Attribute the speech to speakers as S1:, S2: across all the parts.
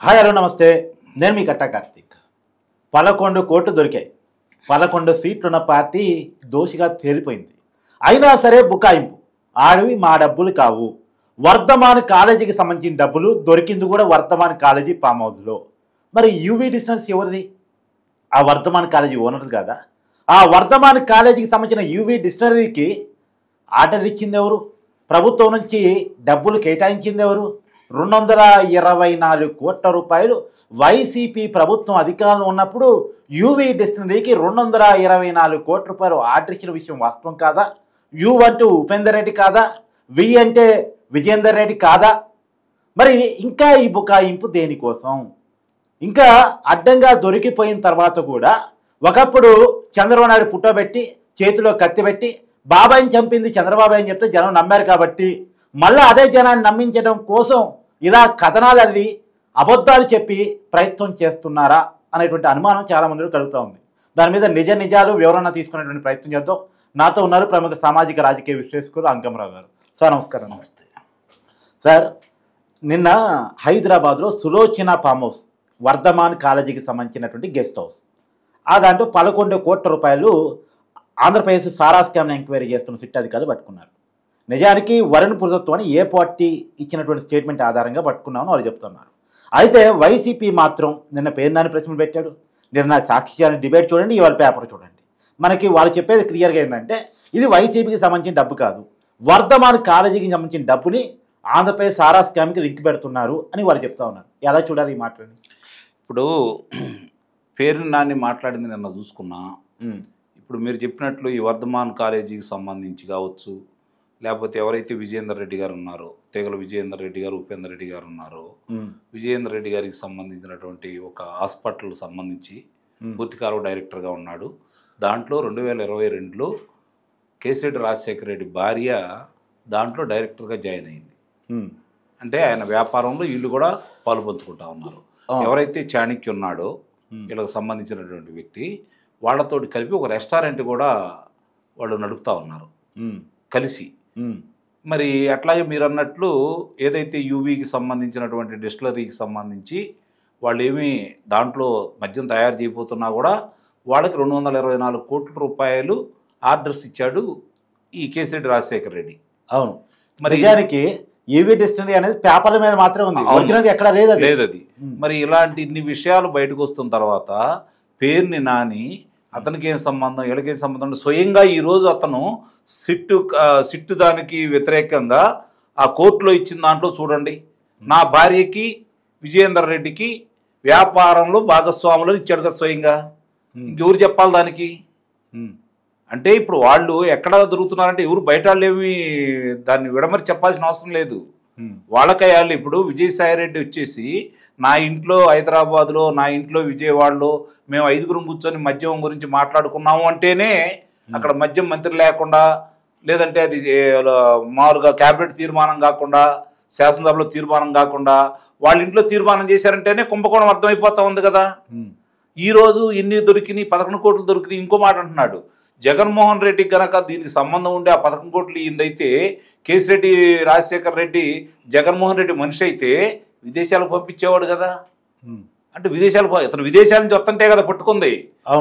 S1: Hi hello నమస్తే, నేను మీ కట్టా కార్తీక్. 11 కోట్లు దొరికాయి. 11 సీట్లున్న పార్టీ దోషిగా తేలిపోయింది. అయినా సరే బుకాయింపు, ఆడివి మా డబ్బులు కావు. వర్ధమాన్ కాలేజీకి సంబంధించిన డబ్బులు దొరికింది కూడా వర్ధమాన్ కాలేజీ ఫామ్ హౌస్లో. మరి యూవీ డిస్టెన్స్ ఎవరిది? ఆ వర్ధమాన్ కాలేజీ ఓనర్ కాదా? ఆ వర్ధమాన్ కాలేజీకి సంబంధించిన యూవీ డిక్షనరీకి ఆర్డర్ ఇచ్చింది ఎవరు? ప్రభుత్వం నుంచి డబ్బులు కేటాయించింది ఎవరు? 224 కోట్ల రూపాయలు వైసీపీ ప్రభుత్వం అధికారంలో ఉన్నప్పుడు యూవీ డిక్షనరీకి 224 కోట్ల రూపాయలు ఆర్డర్ ఇచ్చిన విషయం వాస్తవం కాదా? యు అంటే ఉపేందర్ రెడ్డి కాదా? వి అంటే విజేందర్ రెడ్డి కాదా? మరి ఇంకా ఈ బుకాయింపు దేనికోసం? ఇంకా అడ్డంగా దొరికిపోయిన తర్వాత కూడా ఒకప్పుడు చంద్రబాబు నాయుడు పుట్టబెట్టి చేతిలో కత్తి పెట్టి బాబాయిని చంపింది చంద్రబాబు అని చెప్తే జనం నమ్మారు కాబట్టి మళ్ళీ అదే జనాన్ని నమ్మించడం కోసం ఇలా కథనాలు అల్లి అబద్ధాలు చెప్పి ప్రయత్నం చేస్తున్నారా అనేటువంటి అనుమానం చాలా మందిలో కలుగుతూ ఉంది. దాని మీద నిజాలు వివరణ తీసుకునేటువంటి ప్రయత్నం చేద్దాం. నాతో ఉన్నారు ప్రముఖ సామాజిక రాజకీయ విశ్లేషకులు అంకమరావు గారు. సార్ నమస్కారం. నమస్తే సార్. నిన్న హైదరాబాద్లో సులోచన ఫామ్ హౌస్ వర్ధమాన్ కాలేజీకి సంబంధించినటువంటి గెస్ట్ హౌస్, ఆ దాంట్లో 11 కోట్ల రూపాయలు ఆంధ్రప్రదేశ్ సారా స్కామ్ని ఎంక్వైరీ చేస్తున్న సిట్ అధికారులు పట్టుకున్నారు. నిజానికి వరుణ్ ప్రభుత్వాన్ని ఏ పార్టీ ఇచ్చినటువంటి స్టేట్మెంట్ ఆధారంగా పట్టుకున్నామని వాళ్ళు చెప్తున్నారు. అయితే వైసీపీ మాత్రం నిన్న పేరునాని ప్రశ్నలు పెట్టాడు. నిన్న సాక్షి డిబేట్ చూడండి, ఇవాళ పేపర్ చూడండి. మనకి వాళ్ళు చెప్పేది క్లియర్గా ఏంటంటే ఇది వైసీపీకి సంబంధించిన డబ్బు కాదు, వర్ధమాన్ కాలేజీకి సంబంధించిన డబ్బుని ఆంధ్రప్రదేశ్ సారా స్కామ్కి లింక్ పెడుతున్నారు అని వాళ్ళు చెప్తా ఉన్నారు. ఎలా చూడాలి ఈ మాటని?
S2: ఇప్పుడు పేరునాని మాట్లాడింది నిన్న చూసుకున్నా. ఇప్పుడు మీరు చెప్పినట్లు ఈ వర్ధమాన్ కాలేజీకి సంబంధించి కావచ్చు, లేకపోతే ఎవరైతే విజయేందర్ రెడ్డి గారు ఉన్నారో, తెగల విజయేందర్ రెడ్డి గారు, ఉపేందర్ రెడ్డి గారు ఉన్నారో, విజయేందర్ రెడ్డి గారికి సంబంధించినటువంటి ఒక హాస్పిటల్ సంబంధించి పూర్తికాలం డైరెక్టర్గా ఉన్నాడు. దాంట్లో 2022లో కేసిరెడ్డి రాజశేఖర రెడ్డి భార్య దాంట్లో డైరెక్టర్గా జాయిన్ అయింది. అంటే ఆయన వ్యాపారంలో వీళ్ళు కూడా పాలు పంచుకుంటా ఉన్నారు. ఎవరైతే చాణక్య ఉన్నాడో వీళ్ళకి సంబంధించినటువంటి వ్యక్తి, వాళ్ళతోటి కలిపి ఒక రెస్టారెంట్ కూడా వాళ్ళు నడుపుతూ ఉన్నారు కలిసి. మరి అట్లాగే మీరు అన్నట్లు ఏదైతే యూవీకి సంబంధించినటువంటి డిస్టిలరీకి సంబంధించి వాళ్ళు ఏమి దాంట్లో మద్యం తయారు చేయబోతున్నా కూడా వాళ్ళకి 224 కోట్ల రూపాయలు ఆర్డర్స్ ఇచ్చాడు ఈ కేసిరెడ్డి రాజశేఖర రెడ్డి.
S1: అవును. మరి నిజానికి యూవీ డిస్టిలరీ అనేది పేపర్ల మీద మాత్రమే ఉంది, ఒరిజినల్ ఎక్కడ లేదు
S2: అది. మరి ఇలాంటి ఇన్ని విషయాలు బయటకు వస్తున్న తర్వాత పేరుని నాని అతనికి ఏం సంబంధం, వీళ్ళకేం సంబంధం? స్వయంగా ఈరోజు అతను సిట్టు దానికి వ్యతిరేకంగా ఆ కోర్టులో ఇచ్చిన దాంట్లో చూడండి, నా భార్యకి విజయేందర్ రెడ్డికి వ్యాపారంలో భాగస్వాములు ఇచ్చాడు కదా స్వయంగా. ఇంకెవరు చెప్పాలి దానికి? అంటే ఇప్పుడు వాళ్ళు ఎక్కడ దొరుకుతున్నారంటే ఎవరు బయట వాళ్ళు ఏమి దాన్ని విడమరి చెప్పాల్సిన అవసరం లేదు. వాళ్ళకయ్యాలి. ఇప్పుడు విజయసాయిరెడ్డి వచ్చేసి నా ఇంట్లో హైదరాబాద్లో, నా ఇంట్లో విజయవాడలో మేము 5గురం కూర్చొని మద్యం గురించి మాట్లాడుకున్నాము అంటేనే అక్కడ మద్యం మంత్రి లేకుండా, లేదంటే అది మామూలుగా క్యాబినెట్ తీర్మానం కాకుండా, శాసనసభలో తీర్మానం కాకుండా వాళ్ళ ఇంట్లో తీర్మానం చేశారంటేనే కుంభకోణం అర్థమైపోతా ఉంది కదా. ఈరోజు ఇన్ని దొరికినాయి, 11 కోట్లు దొరికినాయి. ఇంకో మాట అంటున్నాడు, జగన్మోహన్ రెడ్డి కనుక దీనికి సంబంధం ఉండే ఆ 11 కోట్లు ఇదైతే కేసిరెడ్డి రాజశేఖర రెడ్డి జగన్మోహన్ రెడ్డి మనిషి అయితే విదేశాలకు పంపించేవాడు కదా. అంటే అతను విదేశాల నుంచి వస్తుంటే కదా పట్టుకుంది,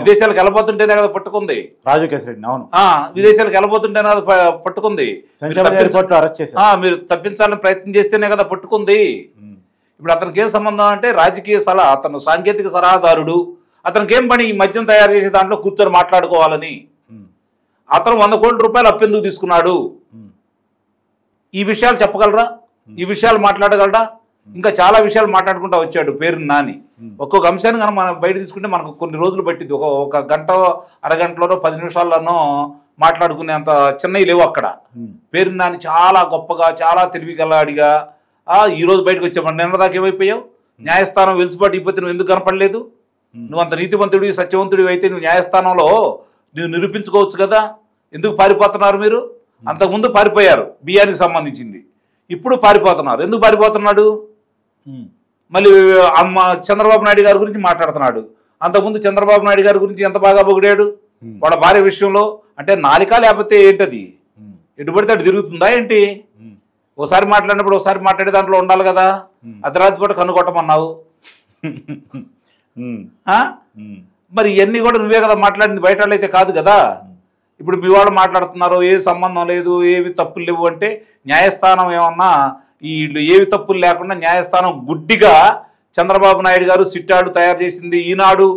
S2: విదేశాలకు వెళ్ళబోతుంటేనే కదా పట్టుకుంది
S1: రాజు కేసిరెడ్డి. అవును,
S2: విదేశాలకు వెళ్ళబోతుంటేనే కదా పట్టుకుంది. మీరు తప్పించాలని ప్రయత్నం చేస్తేనే కదా పట్టుకుంది. ఇప్పుడు అతనికి ఏం సంబంధం అంటే రాజకీయ సలహా, అతను సాంకేతిక సలహాదారుడు. అతనికి ఏం పని? ఈ మద్యం తయారు చేసే దాంట్లో కూర్చొని మాట్లాడుకోవాలని. అతను 100 కోట్ల రూపాయలు అప్పెందుకు తీసుకున్నాడు? ఈ విషయాలు చెప్పగలరా? ఈ విషయాలు మాట్లాడగలరా? ఇంకా చాలా విషయాలు మాట్లాడుకుంటూ వచ్చాడు పేరుని నాని. ఒక్కొక్క అంశాన్ని కనుక మనం బయట తీసుకుంటే మనకు కొన్ని రోజులు పట్టింది. ఒక గంట, అరగంటలోనో 10 నిమిషాల్లోనో మాట్లాడుకునేంత చిన్నవి లేవు అక్కడ. పేరుని నాని చాలా గొప్పగా, చాలా తెలివిగలాడిగా ఈరోజు బయటకు వచ్చామని. నిన్నదాకా ఏమైపోయావు? న్యాయస్థానం వెలుసుబాటు అయిపోతే నువ్వు ఎందుకు కనపడలేదు? నువ్వు అంత నీతివంతుడివి, సత్యవంతుడివి అయితే నువ్వు న్యాయస్థానంలో నువ్వు నిరూపించుకోవచ్చు కదా. ఎందుకు పారిపోతున్నారు మీరు? అంతకుముందు పారిపోయారు బియ్యానికి సంబంధించింది, ఇప్పుడు పారిపోతున్నారు. ఎందుకు పారిపోతున్నాడు? మళ్ళీ చంద్రబాబు నాయుడు గారి గురించి మాట్లాడుతున్నాడు. అంతకుముందు చంద్రబాబు నాయుడు గారి గురించి ఎంత బాగా పొగిడాడు వాళ్ళ భార్య విషయంలో. అంటే నాలిక లేకపోతే ఏంటది? ఎటు పడితే అటు తిరుగుతుందా ఏంటి? ఓసారి మాట్లాడినప్పుడు ఒకసారి మాట్లాడే దాంట్లో ఉండాలి కదా. అర్ధరాత్రి పూట కన్ను కొట్టమన్నావు, మరి ఇవన్నీ కూడా నువ్వే కదా మాట్లాడింది, బయట వాళ్ళు అయితే కాదు కదా. ఇప్పుడు మీ వాళ్ళు మాట్లాడుతున్నారు ఏ సంబంధం లేదు, ఏవి తప్పులు లేవు అంటే న్యాయస్థానం ఏమన్నా వీళ్ళు ఏవి తప్పులు లేకుండా న్యాయస్థానం గుడ్డిగా చంద్రబాబు నాయుడు గారు సిట్టాడు తయారు చేసింది, ఈనాడు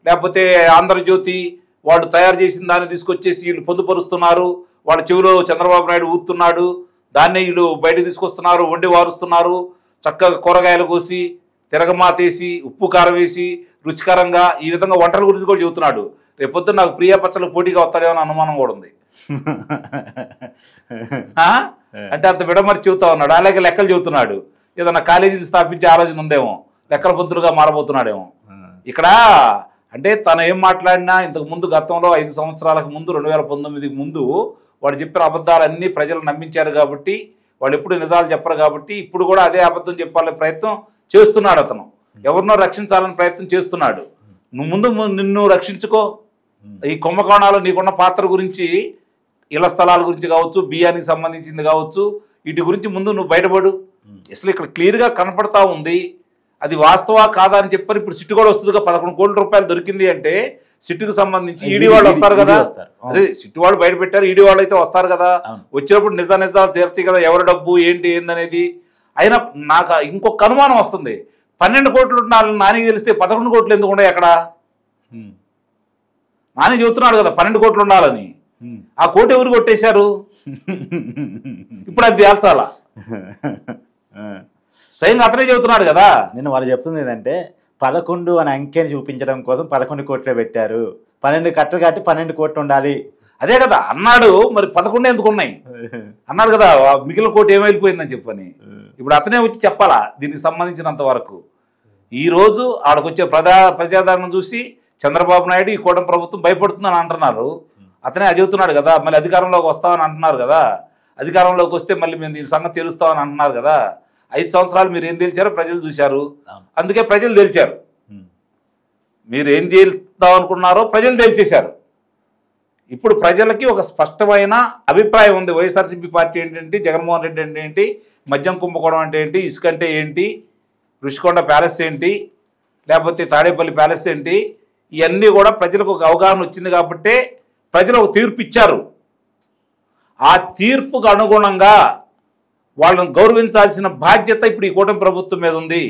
S2: లేకపోతే ఆంధ్రజ్యోతి వాళ్ళు తయారు చేసిన దాన్ని తీసుకొచ్చేసి వీళ్ళు పొందుపరుస్తున్నారు, వాళ్ళ చెవిలో చంద్రబాబు నాయుడు ఊతున్నాడు, దాన్నే వీళ్ళు బయట తీసుకొస్తున్నారు, వండి వారుస్తున్నారు, చక్కగా కూరగాయలు కోసి తిరగమాతేసి ఉప్పు కారం వేసి రుచికరంగా ఈ విధంగా వంటల గురించి కూడా చెబుతున్నాడు. రేపొద్దు నాకు ప్రియా పచ్చలు పోటీగా వస్తాడేమో అని అనుమానం కూడా ఉంది. అంటే అంత విడమరి చెబుతా ఉన్నాడు. అలాగే లెక్కలు చెబుతున్నాడు, ఏదన్నా కాలేజీని స్థాపించే ఆలోచన ఉందేమో, లెక్కల పొద్దులుగా మారబోతున్నాడేమో. ఇక్కడ అంటే తను ఏం మాట్లాడినా ఇంతకు ముందు గతంలో 5 సంవత్సరాలకు ముందు 2019కి ముందు వాడు చెప్పిన అబద్ధాలన్నీ ప్రజలు నమ్మించారు కాబట్టి వాళ్ళు ఎప్పుడు నిజాలు చెప్పరు కాబట్టి ఇప్పుడు కూడా అదే అబద్ధం చెప్పాలనే ప్రయత్నం చేస్తున్నాడు. అతను ఎవరినో రక్షించాలని ప్రయత్నం చేస్తున్నాడు. నువ్వు ముందు నిన్ను రక్షించుకో. ఈ కుంభకోణాలు నీకున్న పాత్ర గురించి, ఇళ్ల స్థలాల గురించి కావచ్చు, బియ్యానికి సంబంధించింది కావచ్చు, వీటి గురించి ముందు నువ్వు బయటపడు. అసలు ఇక్కడ క్లియర్గా కనపడతా ఉంది అది వాస్తవా కాదా అని చెప్పని. ఇప్పుడు సిట్టు కూడా వస్తుందిగా, 11 కోట్ల రూపాయలు దొరికింది అంటే సిట్టుకు సంబంధించి ఈడీ వాళ్ళు వస్తారు కదా. అదే సిట్టు వాళ్ళు బయట పెట్టారు, ఈడీ వాళ్ళు అయితే వస్తారు కదా. వచ్చినప్పుడు నిజాలు తేలుతాయి కదా, ఎవరి డబ్బు ఏంటి ఏందనేది. అయినా నాకు ఇంకొక అనుమానం వస్తుంది, 12 కోట్లు నాని తెలిస్తే 11 కోట్లు ఎందుకు ఉండే అక్కడ? నాని చెబుతున్నాడు కదా 12 కోట్లు ఉండాలని. ఆ కోటి ఎవరు కొట్టేశారు? ఇప్పుడు అది తేల్చాలా? స్వయంగా అతనే చెబుతున్నాడు కదా.
S1: నేను వాళ్ళు చెప్తుంది ఏంటంటే 11 అనే అంకెని చూపించడం కోసం 11 కోట్లే పెట్టారు, 12 కట్టలు కట్టి 12 కోట్లు ఉండాలి.
S2: అదే కదా అన్నాడు. మరి 11 ఎందుకు ఉన్నాయి అన్నాడు కదా, మిగిలిన కోటి ఏమైపోయిందని చెప్పని. ఇప్పుడు అతనే వచ్చి చెప్పాలా దీనికి సంబంధించినంత వరకు. ఈరోజు ఆడకొచ్చే ప్రజాదరణ చూసి చంద్రబాబు నాయుడు ఈ కూటమి ప్రభుత్వం భయపడుతుందని అంటున్నారు. అతనే అడుగుతున్నాడు కదా, మళ్ళీ అధికారంలోకి వస్తామని అంటున్నారు కదా. అధికారంలోకి వస్తే మళ్ళీ మేము దీని సంగతి తెలుస్తామని అంటున్నారు కదా. 5 సంవత్సరాలు మీరు ఏం తేల్చారో ప్రజలు చూశారు, అందుకే ప్రజలు తేల్చారు. మీరు ఏం తేల్తాం అనుకున్నారో ప్రజలు తేల్చేశారు. ఇప్పుడు ప్రజలకి ఒక స్పష్టమైన అభిప్రాయం ఉంది. వైఎస్ఆర్సీపీ పార్టీ ఏంటంటే, జగన్మోహన్ రెడ్డి అంటే ఏంటి, మద్యం కుంభకోణం అంటే ఏంటి, ఇసుక అంటే ఏంటి, రుషికొండ ప్యాలెస్ ఏంటి, లేకపోతే తాడేపల్లి ప్యాలెస్ ఏంటి, ఇవన్నీ కూడా ప్రజలకు ఒక అవగాహన వచ్చింది కాబట్టి ప్రజలు ఒక తీర్పు ఇచ్చారు. ఆ తీర్పుకు అనుగుణంగా వాళ్ళని గౌరవించాల్సిన బాధ్యత ఇప్పుడు ఈ కూటమి ప్రభుత్వం మీద ఉంది.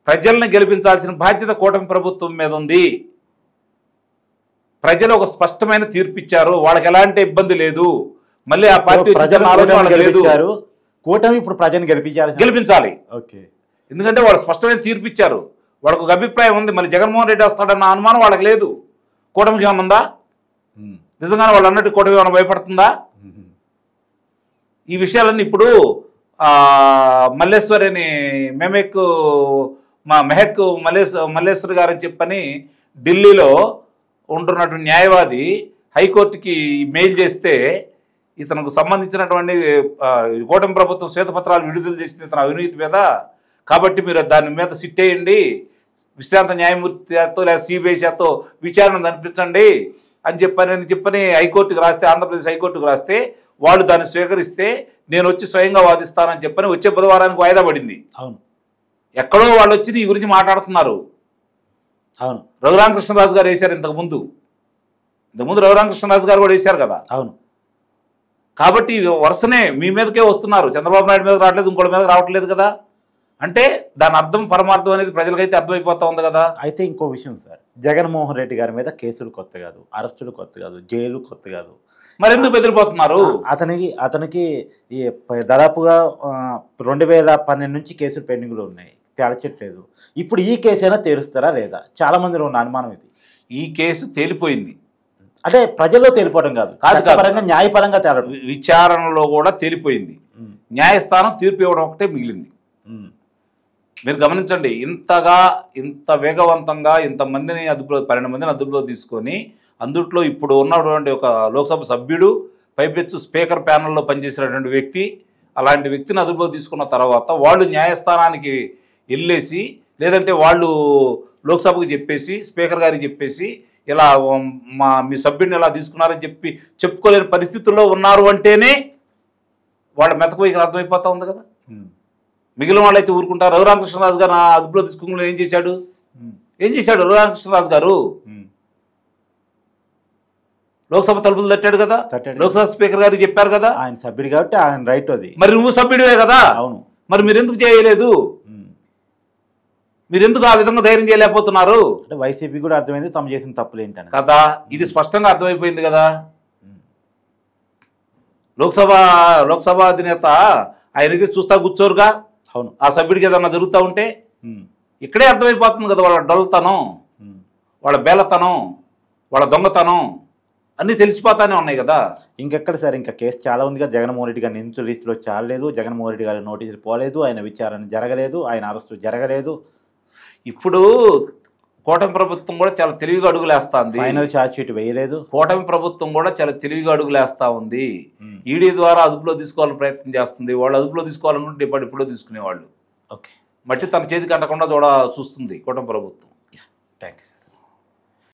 S2: ప్రజల్ని గెలిపించాల్సిన బాధ్యత కూటమి ప్రభుత్వం మీద ఉంది. ప్రజలు ఒక స్పష్టమైన తీర్పు ఇచ్చారు, వాళ్ళకి ఎలాంటి ఇబ్బంది లేదు. మళ్ళీ ఆ పార్టీ
S1: కూటమి ఇప్పుడు ప్రజలను
S2: గెలిపించాలి. ఎందుకంటే వాళ్ళు స్పష్టమైన తీర్పు ఇచ్చారు, వాళ్ళకు ఒక అభిప్రాయం ఉంది. మళ్ళీ జగన్మోహన్ రెడ్డి వస్తాడన్న అనుమానం వాళ్ళకి లేదు. కూటమికి ఏమైనా ఉందా? నిజంగానే వాళ్ళు అన్నట్టు కూటమి ఏమైనా భయపడుతుందా? ఈ విషయాలన్నీ ఇప్పుడు మల్లేశ్వరి అని మెహక్ మల్లేశ్వరి గారు అని చెప్పని ఢిల్లీలో ఉంటున్నటువంటి న్యాయవాది హైకోర్టుకి మెయిల్ చేస్తే ఇతనికి సంబంధించినటువంటి కూటమి ప్రభుత్వం శ్వేతపత్రాలు విడుదల చేసింది ఇతని అవినీతి మీద, కాబట్టి మీరు దాని మీద సిట్ వేయండి, విశ్రాంత న్యాయమూర్తి చేతో లేదా సిబిఐ చేతో విచారణ జరిపించండి అని చెప్పని హైకోర్టుకు రాస్తే, ఆంధ్రప్రదేశ్ హైకోర్టుకు రాస్తే వాళ్ళు దాన్ని స్వీకరిస్తే నేను వచ్చి స్వయంగా వాదిస్తానని చెప్పని వచ్చే బుధవారానికి వాయిదా పడింది.
S1: అవును,
S2: ఎక్కడో వాళ్ళు వచ్చి ఈ గురించి మాట్లాడుతున్నారు.
S1: అవును,
S2: రఘురామకృష్ణరాజు గారు వేశారు ఇంతకుముందు రఘురామకృష్ణరాజు గారు కూడా వేశారు కదా.
S1: అవును,
S2: కాబట్టి వరుసనే మీ మీదకే వస్తున్నారు, చంద్రబాబు నాయుడు మీద రావట్లేదు, ఇంకోటి మీద రావట్లేదు కదా. అంటే దాని అర్థం పరమార్థం అనేది ప్రజలకైతే అర్థమైపోతా ఉంది కదా.
S1: అయితే ఇంకో విషయం సార్, జగన్మోహన్ రెడ్డి గారి మీద కేసులు కొత్త కాదు, అరెస్టులు కొత్త కాదు, జైలు కొత్త కాదు.
S2: మరి ఎందుకు బెదిరిపోతున్నారు?
S1: అతనికి ఈ దాదాపుగా 2012 నుంచి కేసులు పెండింగ్లో ఉన్నాయి, తేల్చట్లేదు. ఇప్పుడు ఈ కేసు అయినా తేలుస్తారా లేదా? చాలా మందిలో ఉన్న అనుమానం ఇది.
S2: ఈ కేసు తేలిపోయింది
S1: అంటే ప్రజల్లో తేలిపోవడం కాదు, పరంగా న్యాయపరంగా తేలడం,
S2: విచారణలో కూడా తేలిపోయింది. న్యాయస్థానం తీర్పు ఇవ్వడం ఒకటే మిగిలింది. మీరు గమనించండి, ఇంత వేగవంతంగా ఇంతమందిని 12 మందిని అదుపులో తీసుకొని అందుట్లో ఇప్పుడు ఉన్నటువంటి ఒక లోక్సభ సభ్యుడు, పైపెచ్చు స్పీకర్ ప్యానెల్లో పనిచేసినటువంటి వ్యక్తి, అలాంటి వ్యక్తిని అదుపులో తీసుకున్న తర్వాత వాళ్ళు న్యాయస్థానానికి వెళ్ళేసి, లేదంటే వాళ్ళు లోక్సభకు చెప్పేసి స్పీకర్ గారికి చెప్పేసి ఇలా మీ సభ్యుడిని ఇలా తీసుకున్నారని చెప్పుకోలేని పరిస్థితుల్లో ఉన్నారు అంటేనే వాళ్ళ మెతకపోయి అర్థమైపోతా ఉంది కదా. మిగిలిన వాళ్ళైతే ఊరుకుంటారు. రఘురామకృష్ణరాజు గారు అదుపులో తీసుకుని ఏం చేశాడు? ఏం చేశాడు రఘురామకృష్ణరాజు గారు? లోక్సభ తలుపులు తట్టాడు కదా, లోక్సభ స్పీకర్ గారికి చెప్పారు కదా.
S1: ఆయన సభ్యుడు కాబట్టి ఆయన రైట్ అది.
S2: మరి నువ్వు సభ్యుడివే కదా.
S1: అవును.
S2: మరి మీరు ఎందుకు చేయలేదు? మీరు ఎందుకు ఆ విధంగా ధైర్యం చేయలేకపోతున్నారు?
S1: అంటే వైసీపీ కూడా అర్థమైంది తమ చేసిన తప్పులు ఏంటని
S2: కదా. ఇది స్పష్టంగా అర్థమైపోయింది కదా. లోక్సభ అధినేత ఆయనకి చూస్తా కూర్చోరుగా.
S1: అవును.
S2: ఆ సభ్యుడికి ఏదన్నా జరుగుతూ ఉంటే ఇక్కడే అర్థమైపోతుంది కదా వాళ్ళ డొల్లతనం, వాళ్ళ బేలతనం, వాళ్ళ దొంగతనం అన్నీ తెలిసిపోతానే ఉన్నాయి కదా.
S1: ఇంకెక్కడ సార్, ఇంకా కేసు చాలా ఉంది కదా. జగన్మోహన్ రెడ్డి గారి నిందితుల లిస్టులో చాలలేదు, జగన్మోహన్ రెడ్డి గారి నోటీసులు పోలేదు, ఆయన విచారణ జరగలేదు, ఆయన అరెస్టు జరగలేదు.
S2: ఇప్పుడు కూటమి ప్రభుత్వం కూడా చాలా తెలివిగా అడుగులేస్తుంది.
S1: ఫైనల్ ఛార్జ్ షీట్ వేయలేదు.
S2: కూటమి ప్రభుత్వం కూడా చాలా తెలివిగా అడుగులేస్తా ఉంది. ఈడీ ద్వారా అదుపులో తీసుకోవాలని ప్రయత్నం చేస్తుంది. వాళ్ళు అదుపులో తీసుకోవాలనుకుంటే ఎప్పుడో తీసుకునేవాళ్ళు.
S1: ఓకే.
S2: మట్టి తన చేతికి అంటకుండా చూస్తుంది కూటమి ప్రభుత్వం.
S1: థ్యాంక్స్.